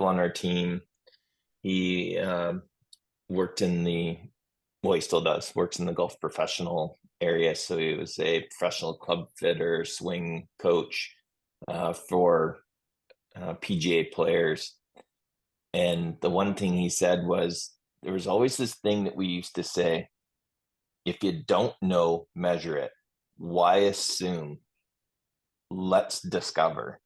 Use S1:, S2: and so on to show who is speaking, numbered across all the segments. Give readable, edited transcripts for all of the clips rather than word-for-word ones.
S1: on our team. He worked in he still does, works in the golf professional area. So he was a professional club fitter, swing coach for PGA players. And the one thing he said was there was always this thing that we used to say, if you don't know, measure it. Why assume? Let's discover.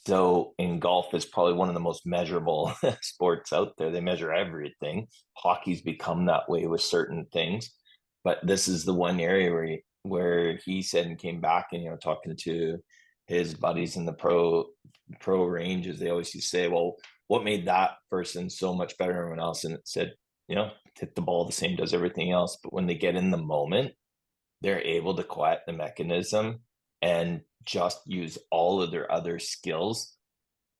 S1: So in golf is probably one of the most measurable sports out there. They measure everything. Hockey's become that way with certain things, but this is the one area where he said and came back and talking to his buddies in the pro ranges, they always used to say, "Well, what made that person so much better than everyone else?" And it said, hit the ball the same does everything else, but when they get in the moment, they're able to quiet the mechanism and just use all of their other skills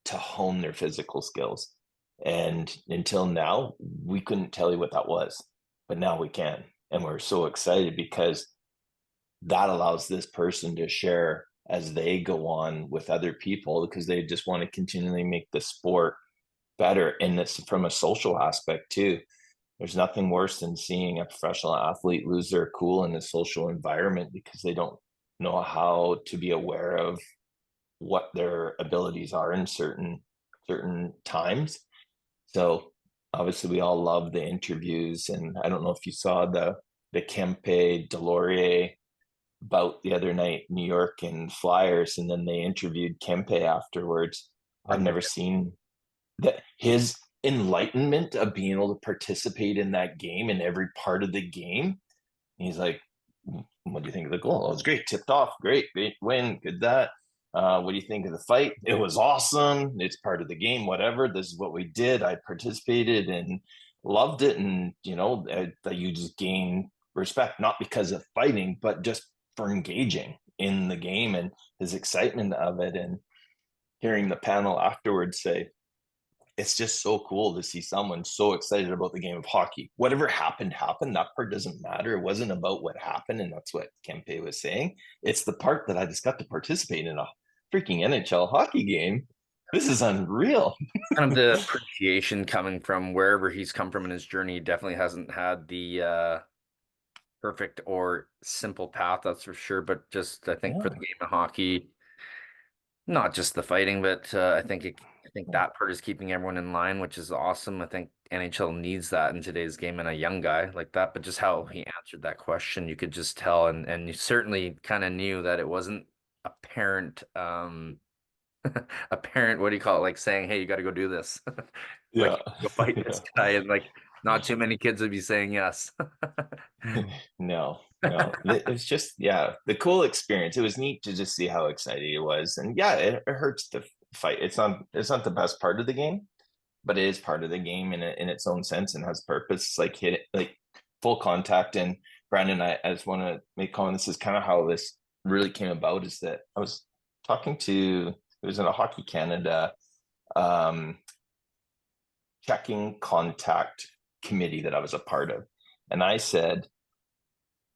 S1: to hone their physical skills. And until now, we couldn't tell you what that was, but now we can. And we're so excited because that allows this person to share as they go on with other people because they just want to continually make the sport better. And it's from a social aspect too. There's nothing worse than seeing a professional athlete lose their cool in a social environment because they don't know how to be aware of what their abilities are in certain times. So obviously we all love the interviews, and I don't know if you saw the Kempe Delorier bout the other night, New York and Flyers, and then they interviewed Kempe afterwards. I've never seen that his enlightenment of being able to participate in that game in every part of the game. He's like, what do you think of the goal? Oh, it was great. Tipped off. Great win. Good that. What do you think of the fight? It was awesome. It's part of the game. Whatever. This is what we did. I participated and loved it. And, that you just gain respect, not because of fighting, but just for engaging in the game and his excitement of it. And hearing the panel afterwards say, it's just so cool to see someone so excited about the game of hockey. Whatever happened. That part doesn't matter. It wasn't about what happened. And that's what Kempe was saying. It's the part that I just got to participate in a freaking NHL hockey game. This is unreal.
S2: Kind of the appreciation coming from wherever he's come from in his journey. He definitely hasn't had the perfect or simple path, that's for sure. But just I think for the
S1: Yeah.
S2: game of hockey, not just the fighting, but I think that part is keeping everyone in line, which is awesome. I think NHL needs that in today's game and a young guy like that. But just how he answered that question, you could just tell, and you certainly kind of knew that it wasn't a parent, a parent, what do you call it? Like saying, "Hey, you got to go do this." Like
S1: Yeah.
S2: go fight this
S1: Yeah.
S2: guy, and like not too many kids would be saying yes.
S1: No, no. It's just, yeah, the cool experience. It was neat to just see how excited he was. And yeah, it hurts to fight. It's not the best part of the game, but it is part of the game in its own sense and has purpose. It's like hit it, like full contact. And Brandon, I just want to make comment. This is kind of how this really came about. Is that I was talking to it was in a Hockey Canada um, checking contact committee that I was a part of, and I said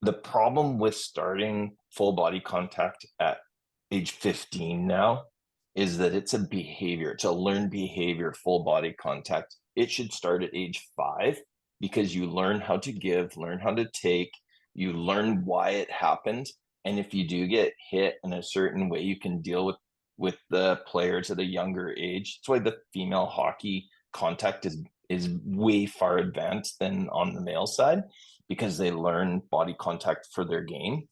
S1: the problem with starting full body contact at age 15 now is that it's a behavior, it's a learned behavior, full body contact. It should start at age 5 because you learn how to give, learn how to take, you learn why it happened. And if you do get hit in a certain way, you can deal with the players at a younger age. That's why the female hockey contact is way far advanced than on the male side because they learn body contact for their game.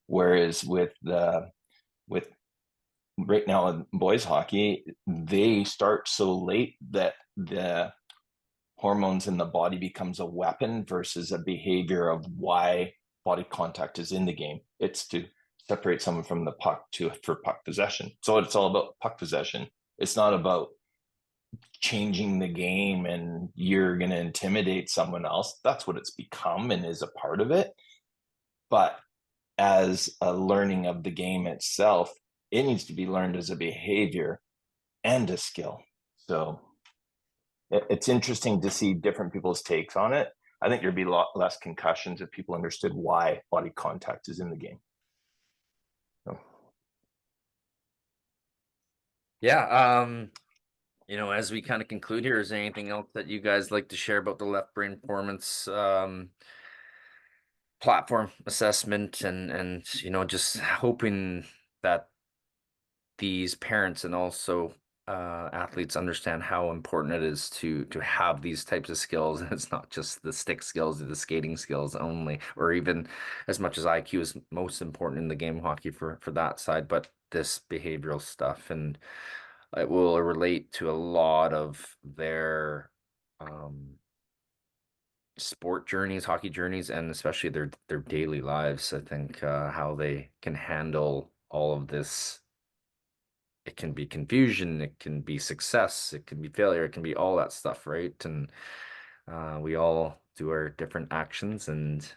S1: Whereas with right now in boys hockey, they start so late that the hormones in the body becomes a weapon versus a behavior of why body contact is in the game. It's to separate someone from the puck for puck possession. So it's all about puck possession. It's not about changing the game and you're going to intimidate someone else. That's what it's become and is a part of it. But as a learning of the game itself, it needs to be learned as a behavior and a skill. So it's interesting to see different people's takes on it. I think there'd be a lot less concussions if people understood why body contact is in the game. So,
S2: Yeah, As we kind of conclude here, is there anything else that you guys like to share about the left brain performance platform assessment and just hoping that these parents and also athletes understand how important it is to have these types of skills. And it's not just the stick skills or the skating skills only, or even as much as IQ is most important in the game of hockey for that side, but this behavioral stuff, and it will relate to a lot of their um, sport journeys, hockey journeys, and especially their daily lives. I think how they can handle all of this. It can be confusion, it can be success, it can be failure, it can be all that stuff, right? And we all do our different actions, and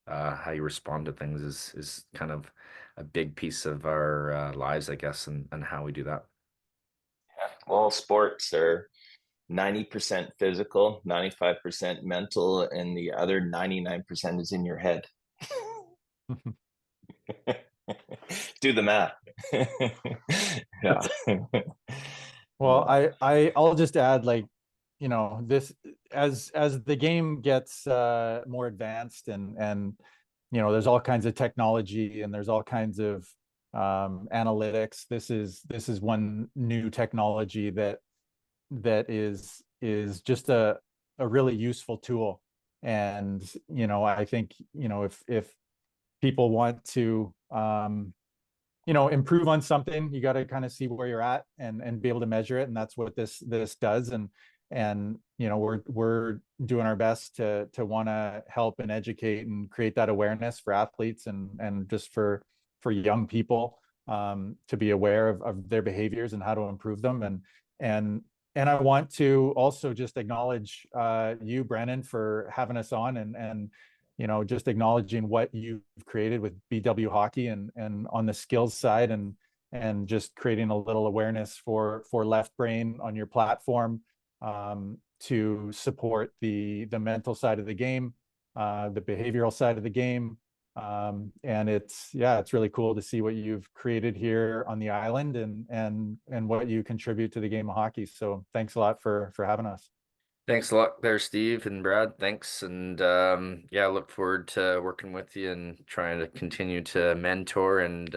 S2: how you respond to things is kind of a big piece of our lives, I guess, and how we do that.
S1: Well, sports are 90% physical, 95% mental, and the other 99% is in your head. Do the math.
S3: Yeah. Well,
S1: Yeah.
S3: I'll just add, like, this, as the game gets more advanced, and there's all kinds of technology, and there's all kinds of analytics. This is one new technology that is just a really useful tool. And I think, if people want to improve on something, you got to kind of see where you're at, and be able to measure it. And that's what this does. And we're doing our best to want to help and educate and create that awareness for athletes, and just for young people, to be aware of their behaviors and how to improve them. And I want to also just acknowledge you, Brandon, for having us on, and just acknowledging what you've created with BW Hockey, and on the skills side, and just creating a little awareness for left brain on your platform, to support the mental side of the game, the behavioral side of the game. And it's really cool to see what you've created here on the island, and what you contribute to the game of hockey. So thanks a lot for having us.
S2: Thanks a lot there, Steve and Brad. Thanks. And yeah, I look forward to working with you and trying to continue to mentor, and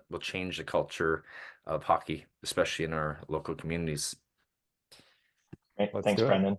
S2: we'll change the culture of hockey, especially in our local communities.
S1: Great.
S3: Let's
S1: Thanks,
S3: do it.
S1: Brendan.